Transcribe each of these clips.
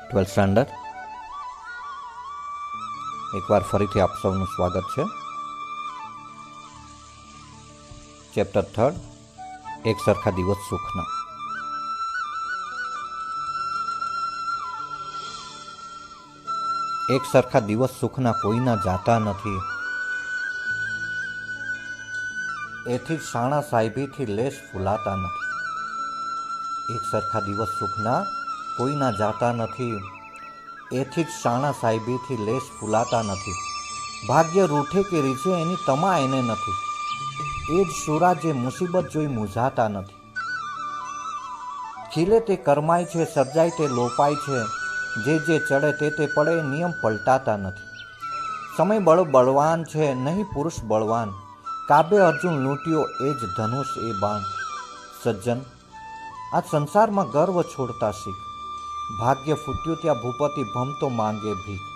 Twelfth standard એકવાર ફરીથી આપ સૌનું સ્વાગત છે. ચેપ્ટર 3 એક સરખા દિવસ સુખના. એક સરખા દિવસ સુખના કોઈના જાતા નથી, એથી જ શાણા સાહેબીથી લેસ ફૂલાતા નથી. એક સરખા દિવસ સુખના કોઈના જાતા નથી, એથી જ શાણા સાહેબીથી લેસ ફૂલાતા નથી. ભાગ્ય રૂઠે કે રીઝે એની તમા એને નથી, એ જ શુરા જે મુસીબત જોઈ મૂંઝાતા નથી. ખીલે તે કરમાય છે, સર્જાય તે લોપાય છે, જે ચડે તે પડે, નિયમ પલટાતા નથી. સમય બળવાન છે, નહીં પુરુષ બળવાન, કાબે અર્જુન લૂંટ્યો એ જ ધનુષ એ બાણ. સજ્જન આ સંસારમાં ગર્વ છોડતા શીખ, ભાગ્ય ફૂટ્યું ત્યાં ભૂપતિ ભમતો માંગે ભીખ.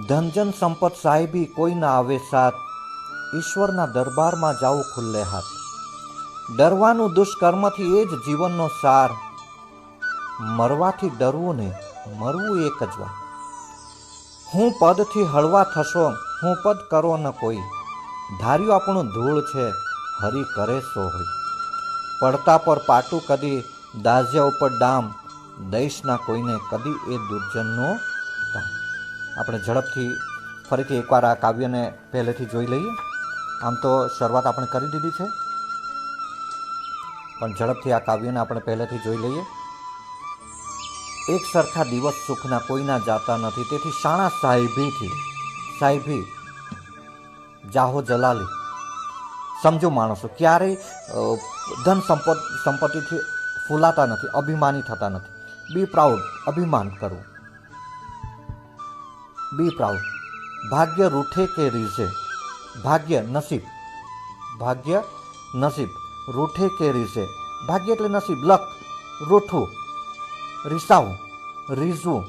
ધનજન સંપત સાહેબી કોઈ ના આવે સાથ, ઈશ્વરના દરબારમાં જાવું ખુલ્લે હાથ. ડરવાનું દુષ્કર્મથી એ જ જીવનનો સાર, મરવાથી ડરવું ને મરવું એક જ વાર. હું પદથી હળવા થશો, હું પદ કરો ન કોઈ, ધાર્યું આપણું ધૂળ છે, હરી કરે સો હોય. પડતા પર પાટું કદી, દાઝ્યા ઉપર ડામ, દઈશ ના કોઈને કદી એ દુર્જનનો કામ. આપણે ઝડપથી ફરીથી એકવાર આ કાવ્યને પહેલેથી જોઈ લઈએ. આમ તો શરૂઆત આપણે કરી દીધી છે, પણ ઝડપથી આ કાવ્યને આપણે પહેલેથી જોઈ લઈએ. એક સરખા દિવસ સુખના કોઈના જાતા નથી, તેથી શાણા સાહેબી જાહો જલાલી. સમજો માણસો ક્યારેય ધન સંપત્તિથી ફૂલાતા નથી, અભિમાની થતા નથી. બી પ્રાઉડ, અભિમાન કરવું. બી પ્રાઉડ. ભાગ્ય રૂઠે કે રીઝે, ભાગ્ય નસીબ, રૂઠે કે રીઝે. ભાગ્ય એટલે નસીબ, લક. રૂઠવું, રીસાવું, રીઝવું,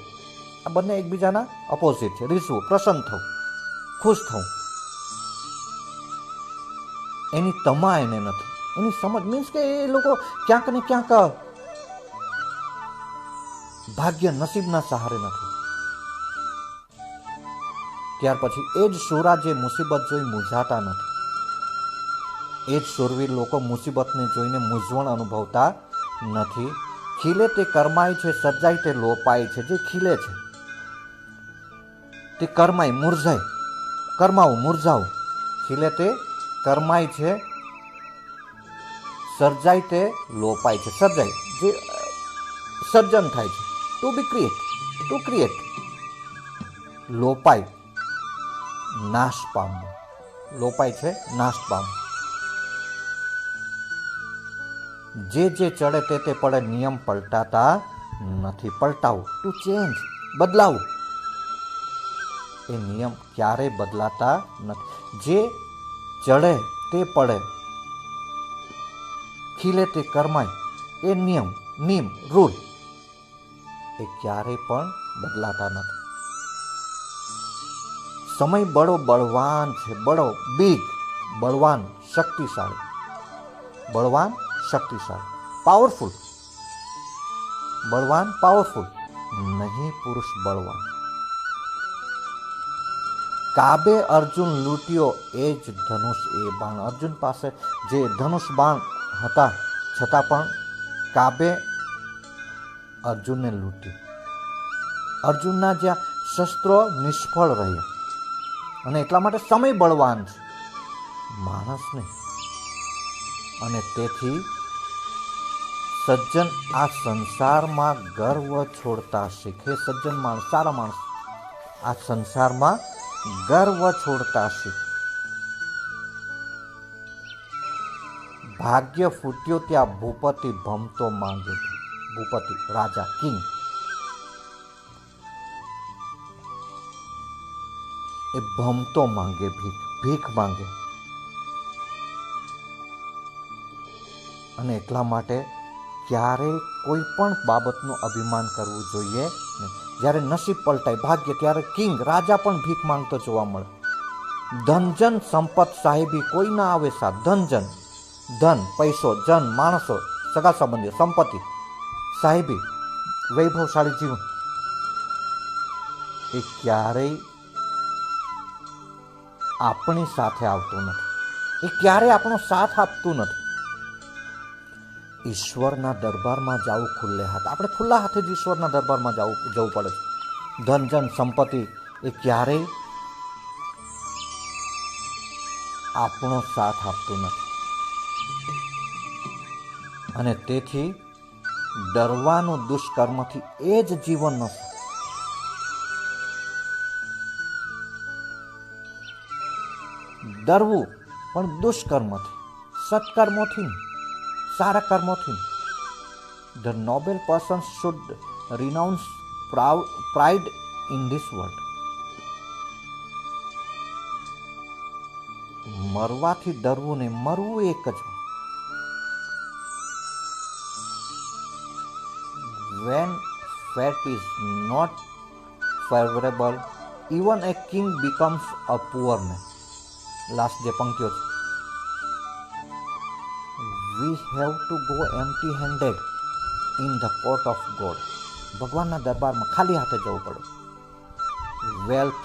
આ બંને એકબીજાના અપોઝિટ છે. રીઝવું પ્રસન્ન થવું, ખુશ થવું, એની તમા એને નથી, એની સમજ મીન્સ કે એ લોકો ક્યાંક ને ક્યાંક ભાગ્ય નસીબના સહારે નથી. ત્યાર પછી એ જ શુરા જે મુસીબત જોઈ મૂંઝાતા નથી. એ જ શૂરવીર લોકો મુસીબતને જોઈને મૂંઝવણ અનુભવતા નથી. ખીલે તે કરમાય છે, સર્જાય તે લોપાય છે. જે ખીલે છે તે કરમાય, મુરઝાય, કરમાવું, મુરઝાવું. ખીલે તે કરમાય છે, સર્જાય તે લોપાય છે. સર્જાય જે સર્જન થાય છે, ટુ બી ક્રિએટ. લોપાય નાશ પામવું, લોપાય છે નાશ પામવું. જે ચડે તે પડે, નિયમ પલટાતા નથી. પલટાવું, ટુ ચેન્જ, બદલાવું. એ નિયમ ક્યારેય બદલાતા નથી. જે ચડે તે પડે, ખીલે તે કરમાય, એ નિયમ, રૂલ એ ક્યારેય પણ બદલાતા નથી. સમય બળવાન છે, બિગ, બળવાન, શક્તિશાળી, પાવરફુલ. બળવાન, પાવરફુલ, નહીં પુરુષ બળવાન. કાબે અર્જુન લૂંટ્યો એ જ ધનુષ એ બાણ. અર્જુન પાસે જે ધનુષ બાણ હતા છતાં પણ કાબે અર્જુનને લૂંટ્યું. અર્જુનના જ્યાં શસ્ત્રો નિષ્ફળ રહ્યા, અને એટલા માટે સમય બળવાન છે, માણસ નહીં. અને તેથી સજ્જન આ સંસારમાં ગર્વ છોડતા શીખે. સજ્જન માણસ, સારા માણસ આ સંસારમાં ગર્વ છોડતા શીખ. ભાગ્ય ફૂટ્યો ત્યાં ભૂપતિ ભમતો માંગે. ભૂપતિ રાજા, કિંગ, એ ભમતો માંગે, ભીખ માંગે. અને એટલા માટે ક્યારેય કોઈ પણ બાબતનું અભિમાન કરવું જોઈએ નહીં. જ્યારે નસીબ પલટાય, ભાગ્ય, ત્યારે કિંગ, રાજા પણ ભીખ માંગતો જોવા મળે. ધનજન સંપત સાહેબી કોઈ ના આવે સાથ. ધન, પૈસો, જન, માણસો, સગા સંબંધીઓ, સંપત્તિ, સાહેબી વૈભવશાળી જીવન એ ક્યારેય આપણી સાથે આવતું નથી, એ ક્યારેય આપણો સાથ આપતું નથી. ઈશ્વરના દરબારમાં જવું ખુલ્લે હાથ, આપણે ખુલ્લા હાથે જ ઈશ્વરના દરબારમાં જવું પડે છે. ધન જન સંપત્તિ એ ક્યારેય આપણો સાથ આપતું નથી. અને તેથી ડરવાનું દુષ્કર્મથી એ જ જીવનનો ડરવું પણ દુષ્કર્મથી, સત્કર્મોથી, સારા કર્મોથી. The noble person should renounce pride in this world. મરવાથી ડરવું નહીં, મરવું એક જ. When fate is not favorable, even a king becomes a poor man. Last જે પંક્તિઓ છે, we have to go empty handed in the court of God. ભગવાનના દરબારમાં ખાલી હાથે જવું પડે. Wealth,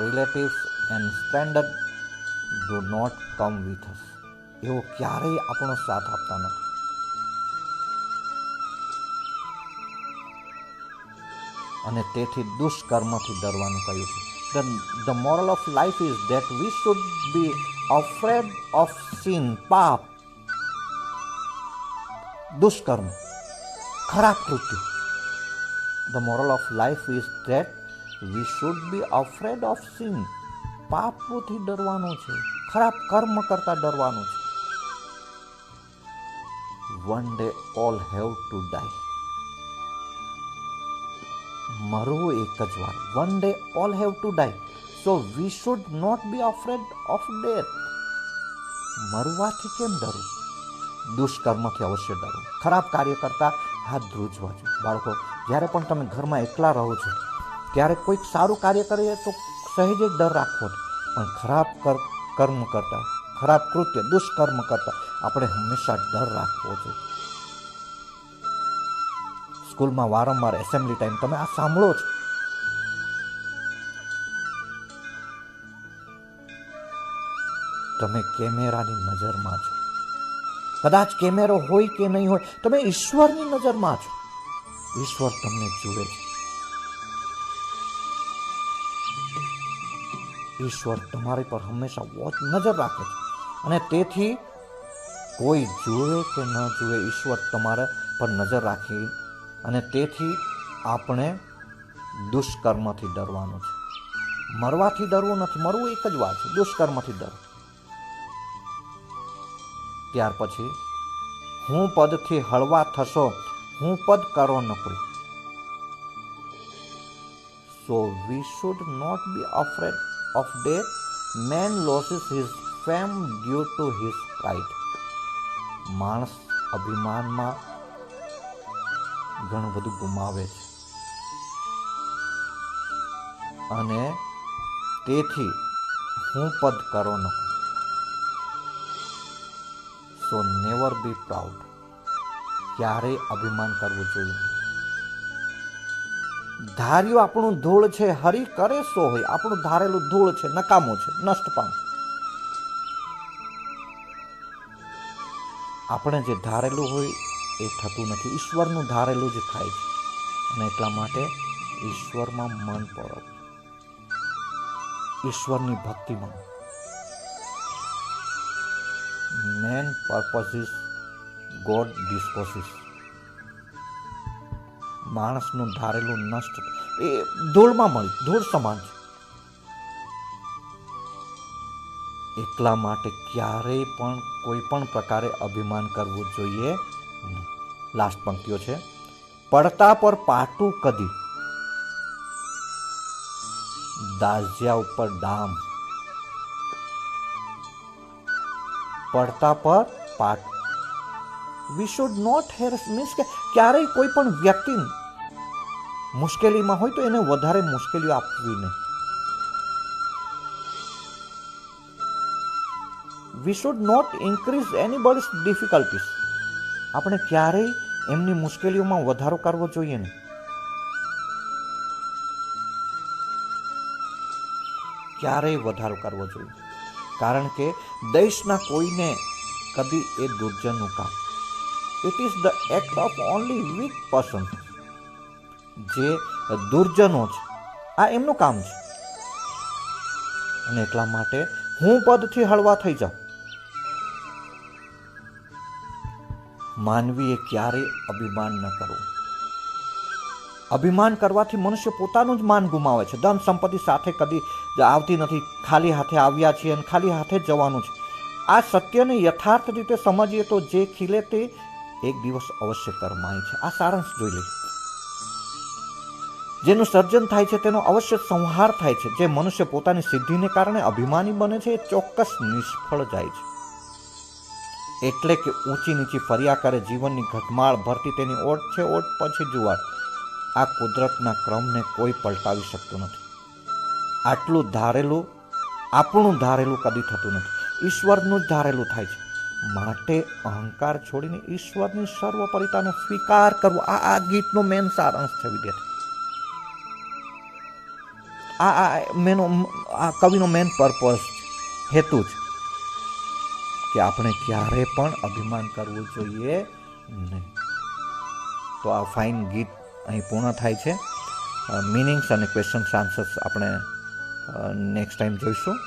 relatives and standard do not come with us. એવો ક્યારેય આપણો સાથ આપતા નથી. અને તેથી દુષ્કર્મથી ડરવાનું કહ્યું છે. The moral of life is that we should be afraid of sin, પાપ, દુષ્કર્મ, ખરાબ કૃત્ય. The moral of life is that we should be afraid of sin. પાપથી ડરવાનું છે, ખરાબ કર્મ કરતા ડરવાનું છે. One day all have to die. મરવું એક જ વાર. One day all have to die. So we should not be afraid of death. મરવાથી કેમ ડરવું? દુષ્કર્મથી અવશ્ય ડરવું. ખરાબ કાર્ય કરતા હાથ ધ્રુજવા જોઈએ. બાળકો, જ્યારે પણ તમે ઘરમાં એકલા રહો છો ત્યારે કોઈક સારું કાર્ય કરીએ તો સહેજ જ ડર રાખવો, પણ ખરાબ કર્મ કરતા, ખરાબ કૃત્ય, દુષ્કર્મ કરતા આપણે હંમેશા ડર રાખવો જોઈએ. સ્કૂલમાં વારંવાર એસેમ્બલી ટાઈમ તમે આ સાંભળો છો. તમે કેમેરાની નજરમાં છો. કદાચ કેમેરો હોય કે નહીં હોય, તમે ઈશ્વરની નજરમાં છો. ઈશ્વર તમને જુએ છે. ઈશ્વર તમારી પર હંમેશા નજર રાખે છે. અને તેથી કોઈ જુએ કે ન જુએ, ઈશ્વર તમારા પર નજર રાખી. અને તેથી આપણે દુષ્કર્મથી ડરવાનું છે. મરવાથી ડરવું નથી, મરવું એક જ વાત છે. દુષ્કર્મથી ડર. ત્યાર પછી હું પદથી હળવા થશો, હું પદ કરો નોકરી. So we should not be afraid of death. Man loses his fame due to his pride. માણસ અભિમાનમાં ઘણું બધું ગુમાવે છે. અને તેથી હું પદ કરો ન. સો નેવર બી પ્રાઉડ. ક્યારેય અભિમાન કરવું જોઈએ. ધાર્યું આપણું ધૂળ છે, હરી કરે સો હોય. આપણું ધારેલું ધૂળ છે, નકામું છે, નષ્ટ પામ. આપણે જે ધારેલું હોય એ થતું નથી. ઈશ્વરનું ધારેલું જ થાય છે. અને એટલા માટે ઈશ્વરમાં મન પડો, ઈશ્વરની ભક્તિમાં. Man purpose is God disposes. માણસનું ધારેલું નષ્ટ એ ધૂળમાં મળી, ધૂળ સમાન છે. એટલા માટે ક્યારેય પણ કોઈ પણ પ્રકારે અભિમાન કરવું જોઈએ નહીં. લાસ્ટ પંક્તિઓ છે. પડતા પર પાટું કદી, દાઝ્યા ઉપર ડામ. પડતા પર પાટું. વી શુડ નોટ હેરસ, મીન્સ કે ક્યારેય કોઈ પણ વ્યક્તિ મુશ્કેલીમાં હોય તો એને વધારે મુશ્કેલીઓ આપવી નહીં. We should not increase anybody's difficulties. આપણે ક્યારેય એમની મુશ્કેલીઓમાં વધારો કરવો જોઈએ નહીં. ક્યારેય વધારો કરવો જોઈએ, કારણ કે દેશના કોઈને કદી એ દુર્જનનું કામ, it is the act of only weak person. જે દુર્જનો છે આ એમનું કામ છે, અને એટલા માટે હું પદથી હળવા થઈ જાઉં. માનવીએ ક્યારેય અભિમાન ન કરવું. અભિમાન કરવાથી મનુષ્ય પોતાનું જ માન ગુમાવે છે. ધન સંપત્તિ સાથે કદી આવતી નથી. ખાલી હાથે આવ્યા છીએ અને ખાલી હાથે જ જવાનું છે. આ સત્યને યથાર્થ રીતે સમજીએ તો જે ખીલે તે એક દિવસ અવશ્ય કરમાય છે. આ સારાંશ જોઈ લઈએ. જેનું સર્જન થાય છે તેનો અવશ્ય સંહાર થાય છે. જે મનુષ્ય પોતાની સિદ્ધિને કારણે અભિમાની બને છે એ ચોક્કસ નિષ્ફળ જાય છે. એટલે કે ઊંચી નીચી ફર્યા કરે, જીવનની ઘટમાળ ભરતી તેની ઓટ છે, ઓટ પછી જુવાર. આ કુદરતના ક્રમને કોઈ પલટાવી શકતું નથી. આટલું ધારેલું, આપણું ધારેલું કદી થતું નથી. ઈશ્વરનું જ ધારેલું થાય છે. માટે અહંકાર છોડીને ઈશ્વરની સર્વોપરિતાનો સ્વીકાર કરવો, આ ગીતનો મેન સારાંશ છે વિદ્યાર્થી. આ કવિનો મેન પર્પઝ હેતુ છે કે આપણે ક્યારે પણ અભિમાન કરવું જોઈએ નહીં. તો આ ફાઇન ગીત અહીં પૂર્ણ થાય છે. મિનિંગ્સ અને ક્વેશ્ચન્સ આન્સર્સ આપણે નેક્સ્ટ ટાઈમ જોઈશું.